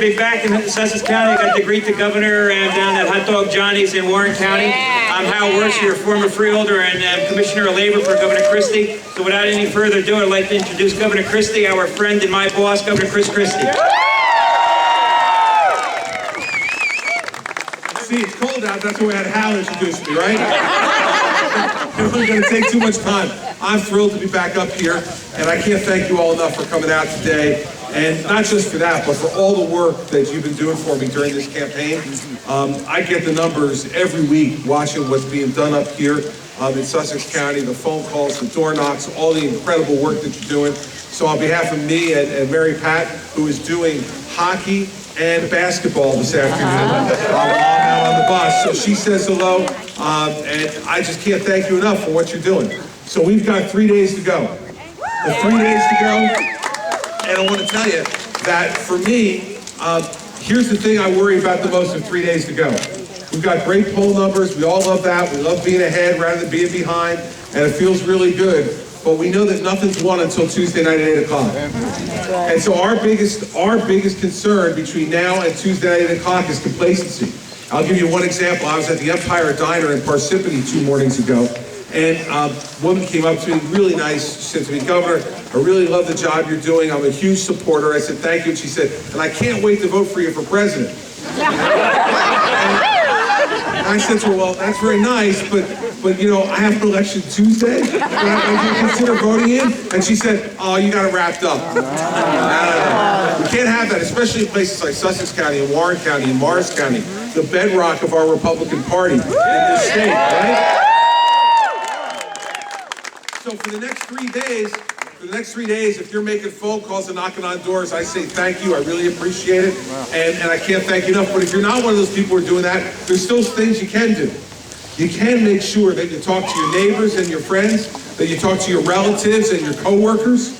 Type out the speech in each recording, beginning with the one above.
to be back in Sussex County. I got to greet the governor down at Hot Dog Johnny's in Warren County. I'm Hal Wirtz, your former freeholder and Commissioner of Labor for Governor Christie. So without any further ado, I'd like to introduce Governor Christie, our friend and my boss, Governor Chris Christie. See, it's cold out, that's why I had Hal introduce me, right? It wasn't going to take too much time. I'm thrilled to be back up here, and I can't thank you all enough for coming out today. And not just for that, but for all the work that you've been doing for me during this campaign. I get the numbers every week watching what's being done up here in Sussex County, the phone calls, the door knocks, all the incredible work that you're doing. So on behalf of me and Mary Pat, who is doing hockey and basketball this afternoon, I'm out on the bus. So she says hello, and I just can't thank you enough for what you're doing. So we've got 3 days to go. 3 days to go. And I want to tell you that for me, here's the thing I worry about the most of 3 days to go. We've got great poll numbers. We all love that. We love being ahead rather than being behind. And it feels really good. But we know that nothing's won until Tuesday night at 8 o'clock. And so our biggest concern between now and Tuesday night at 8 o'clock is complacency. I'll give you one example. I was at the Empire Diner in Parsippany 2 mornings ago. And a woman came up to me, really nice. She said to me, Governor, I really love the job you're doing. I'm a huge supporter. I said, thank you. And she said, and I can't wait to vote for you for president. And I said to her, well, that's very nice, but you know, I have an election Tuesday. Can I consider voting in? And she said, oh, you got it wrapped up. No. We can't have that, especially in places like Sussex County and Warren County and Morris County, the bedrock of our Republican Party in this state, right? So for the next 3 days, if you're making phone calls and knocking on doors, I say thank you. I really appreciate it. And I can't thank you enough. But if you're not one of those people who are doing that, there's still things you can do. You can make sure that you talk to your neighbors and your friends, that you talk to your relatives and your coworkers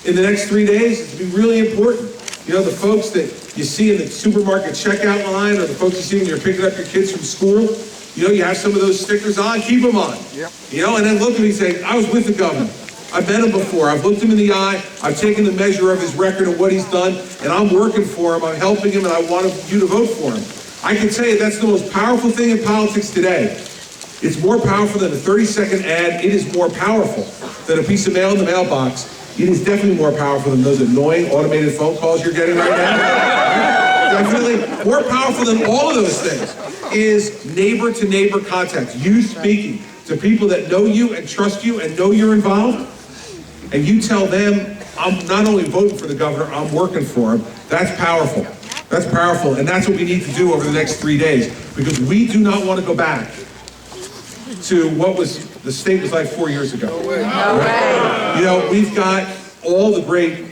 in the next 3 days. It's been really important. You know, the folks that you see in the supermarket checkout line, or the folks you see when you're picking up your kids from school, you know, you have some of those stickers on, keep them on. Yep. You know, and then look at me and say, I was with the governor. I've met him before. I've looked him in the eye. I've taken the measure of his record and what he's done, and I'm working for him. I'm helping him, and I want you to vote for him. I can tell you that's the most powerful thing in politics today. It's more powerful than a 30-second ad. It is more powerful than a piece of mail in the mailbox. It is definitely more powerful than those annoying automated phone calls you're getting right now. Definitely more powerful than all of those things is neighbor-to-neighbor contact. You speaking to people that know you and trust you and know you're involved, and you tell them, I'm not only voting for the governor, I'm working for him. That's powerful. That's powerful, and that's what we need to do over the next 3 days, because we do not want to go back to what the state was like 4 years ago. No way. You know, we've got all the great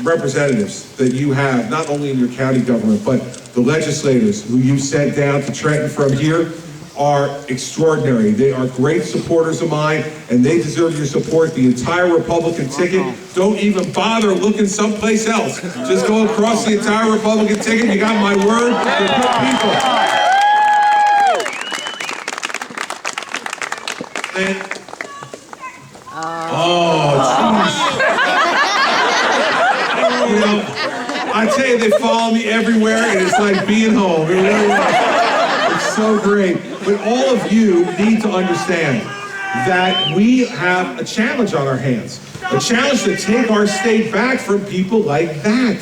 representatives that you have, not only in your county government, but the legislators who you sent down to Trenton from here are extraordinary. They are great supporters of mine, and they deserve your support. The entire Republican ticket, don't even bother looking someplace else. Just go across the entire Republican ticket. You got my word. They're good people. And, you know, I tell you, they follow me everywhere, and it's like being home. It really is. It's so great. But all of you need to understand that we have a challenge on our hands. A challenge to take our state back from people like that.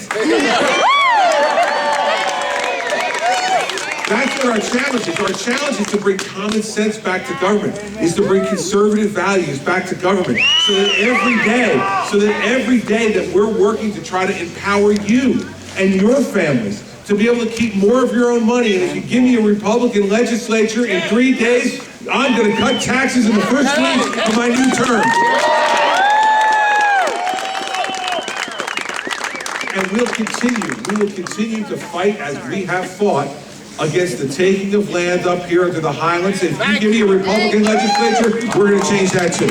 That's what our challenge is. Our challenge is to bring common sense back to government, is to bring conservative values back to government, so that every day that we're working to try to empower you and your families to be able to keep more of your own money. And if you give me a Republican legislature in 3 days, I'm going to cut taxes in the first week of my new term. And we will continue to fight as we have fought against the taking of land up here into the Highlands. If you give me a Republican legislature, we're going to change that too.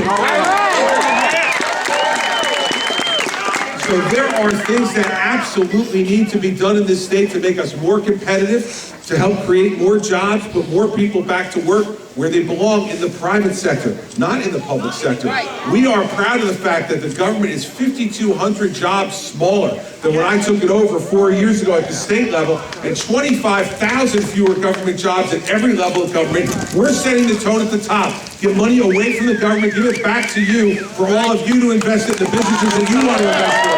So there are things that absolutely need to be done in this state to make us more competitive, to help create more jobs, put more people back to work. where they belong, in the private sector, not in the public sector. We are proud of the fact that the government is 5,200 jobs smaller than when I took it over 4 years ago at the state level, and 25,000 fewer government jobs at every level of government. We're setting the tone at the top. Give money away from the government, give it back to you for all of you to invest in the businesses that you want to invest in.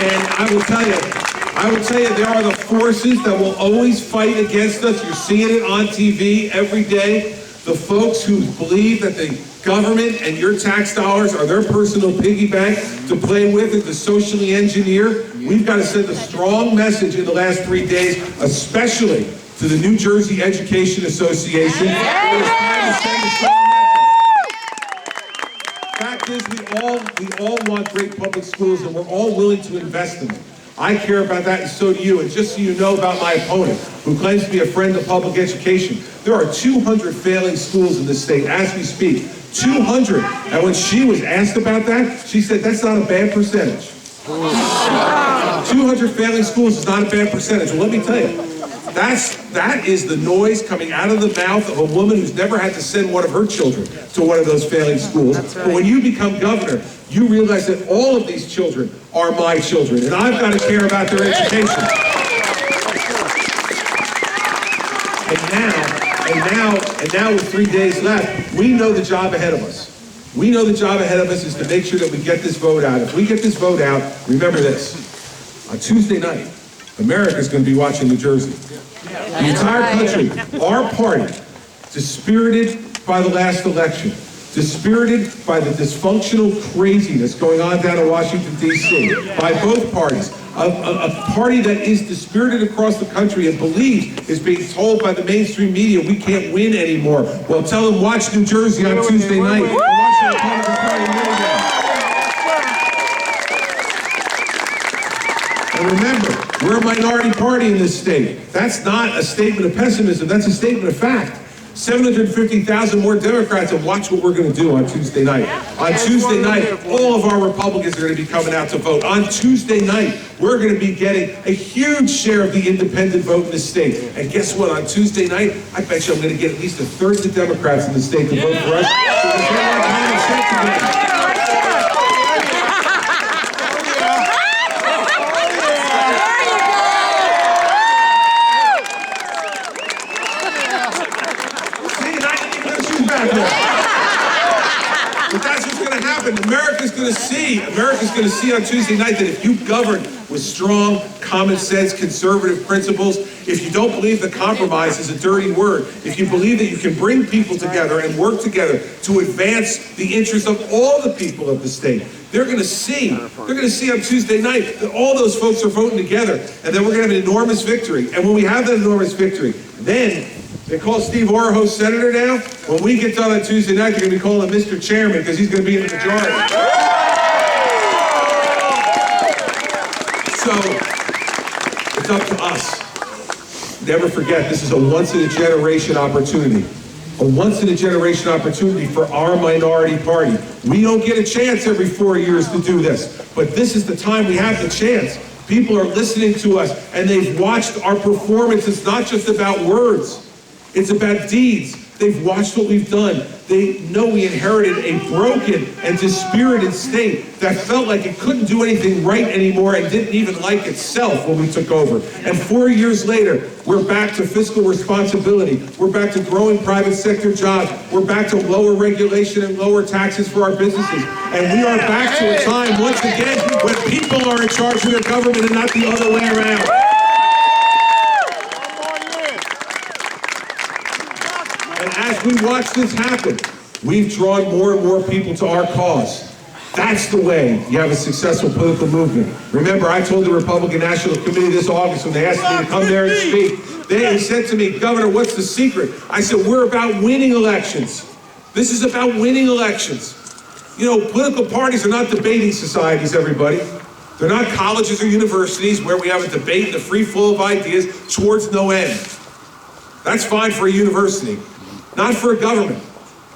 And I will tell you, there are the forces that will always fight against us. You're seeing it on TV every day. The folks who believe that the government and your tax dollars are their personal piggy bank to play with and to socially engineer. We've got to send a strong message in the last 3 days, especially to the New Jersey Education Association. Fact is, we all want great public schools, and we're all willing to invest in them. I care about that, and so do you. And just so you know about my opponent, who claims to be a friend of public education, there are 200 failing schools in this state as we speak. 200. And when she was asked about that, she said that's not a bad percentage. 200 failing schools is not a bad percentage. Well, let me tell you, that is the noise coming out of the mouth of a woman who's never had to send one of her children to one of those failing schools. But when you become governor, you realize that all of these children are my children, and I've got to care about their education. And now with 3 days left, we know the job ahead of us. We know the job ahead of us is to make sure that we get this vote out. If we get this vote out, remember this, on Tuesday night, America's going to be watching New Jersey. The entire country, our party, dispirited by the last election, dispirited by the dysfunctional craziness going on down in Washington, D.C., by both parties. A party that is dispirited across the country and believes is being told by the mainstream media we can't win anymore. Well, tell them watch New Jersey on Tuesday night. And watch the Republican Party win again. And remember, we're a minority party in this state. That's not a statement of pessimism, that's a statement of fact. 750,000 more Democrats, and watch what we're going to do on Tuesday night. On Tuesday night, all of our Republicans are going to be coming out to vote. On Tuesday night, we're going to be getting a huge share of the independent vote in the state. And guess what? On Tuesday night, I bet you I'm going to get at least a third of the Democrats in the state to vote for us. But that's what's going to happen. America's going to see on Tuesday night that if you govern with strong, common sense, conservative principles, if you don't believe that compromise is a dirty word, if you believe that you can bring people together and work together to advance the interests of all the people of the state, they're going to see on Tuesday night that all those folks are voting together, and then we're going to have an enormous victory. And when we have that enormous victory, then they call Steve Orho senator now. When we get done on Tuesday night, they're going to be calling him Mr. Chairman because he's going to be in the majority. So, it's up to us. Never forget, this is a once-in-a-generation opportunity. A once-in-a-generation opportunity for our minority party. We don't get a chance every 4 years to do this, but this is the time we have the chance. People are listening to us, and they've watched our performance. It's not just about words. It's about deeds. They've watched what we've done. They know we inherited a broken and dispirited state that felt like it couldn't do anything right anymore and didn't even like itself when we took over. And 4 years later, we're back to fiscal responsibility. We're back to growing private sector jobs. We're back to lower regulation and lower taxes for our businesses. And we are back to a time, once again, when people are in charge of their government and not the other way around. As we watch this happen, we've drawn more and more people to our cause. That's the way you have a successful political movement. Remember, I told the Republican National Committee this August when they asked me to come there and speak. They said to me, Governor, what's the secret? I said, we're about winning elections. This is about winning elections. You know, political parties are not debating societies, everybody. They're not colleges or universities where we have a debate and a free flow of ideas towards no end. That's fine for a university. Not for a government.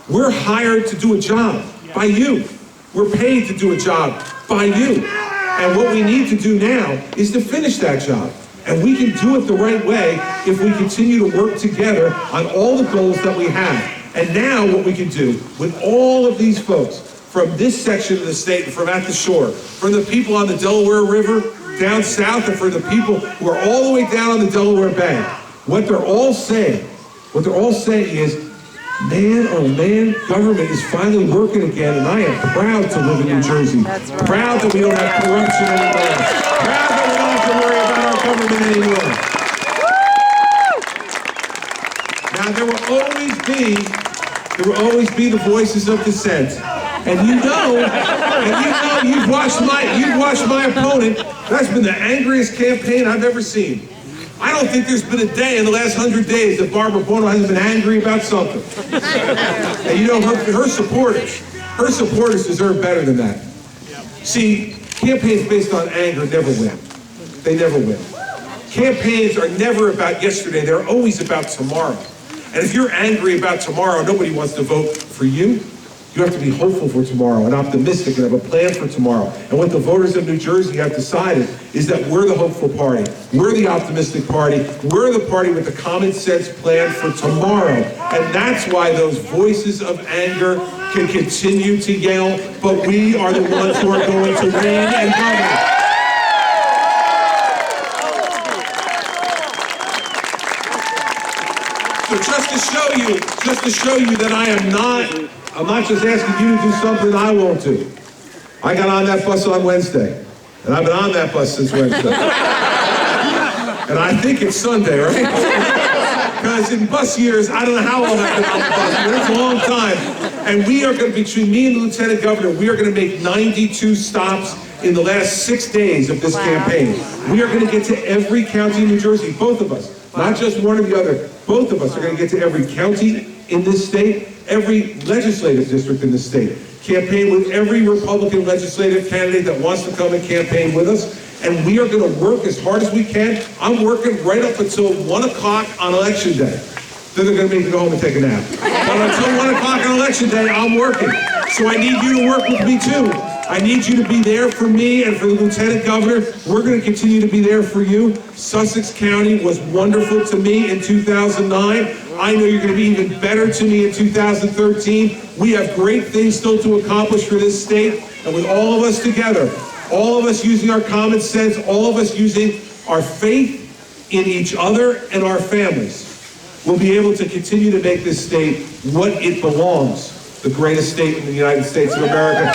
We're hired to do a job by you. We're paid to do a job by you. And what we need to do now is to finish that job. And we can do it the right way if we continue to work together on all the goals that we have. And now what we can do with all of these folks from this section of the state and from at the shore, from the people on the Delaware River down south and for the people who are all the way down on the Delaware Bay, what they're all saying is, man, oh man, government is finally working again, and I am proud to live in New Jersey. That's right. Proud that we don't have corruption anymore. Proud that we don't have to worry about our government anymore. Now there will always be the voices of dissent. And you've watched my opponent. That's been the angriest campaign I've ever seen. I don't think there's been a day in the last 100 days that Barbara Bono hasn't been angry about something. And you know, her supporters deserve better than that. See, campaigns based on anger never win. They never win. Campaigns are never about yesterday, they're always about tomorrow. And if you're angry about tomorrow, nobody wants to vote for you. You have to be hopeful for tomorrow and optimistic and have a plan for tomorrow. And what the voters of New Jersey have decided is that we're the hopeful party. We're the optimistic party. We're the party with the common sense plan for tomorrow. And that's why those voices of anger can continue to yell, but we are the ones who are going to win and govern. So just to show you that I'm not just asking you to do something I won't do. I got on that bus on Wednesday, and I've been on that bus since Wednesday. And I think it's Sunday, right? Because in bus years, I don't know how long I've been on the bus, but it's a long time. And we are going to, between me and the Lieutenant Governor, we are going to make 92 stops in the last 6 days of this campaign. We are going to get to every county in New Jersey, both of us. Not just one or the other. Both of us are going to get to every county in this state, every legislative district in the state. Campaign with every Republican legislative candidate that wants to come and campaign with us. And we are going to work as hard as we can. I'm working right up until 1 o'clock on Election Day. Then they're going to make me go home and take a nap. But until 1 o'clock on Election Day, I'm working. So I need you to work with me too. I need you to be there for me and for the Lieutenant Governor. We're going to continue to be there for you. Sussex County was wonderful to me in 2009. I know you're going to be even better to me in 2013. We have great things still to accomplish for this state. And with all of us together, all of us using our common sense, all of us using our faith in each other and our families, we'll be able to continue to make this state what it belongs, the greatest state in the United States of America.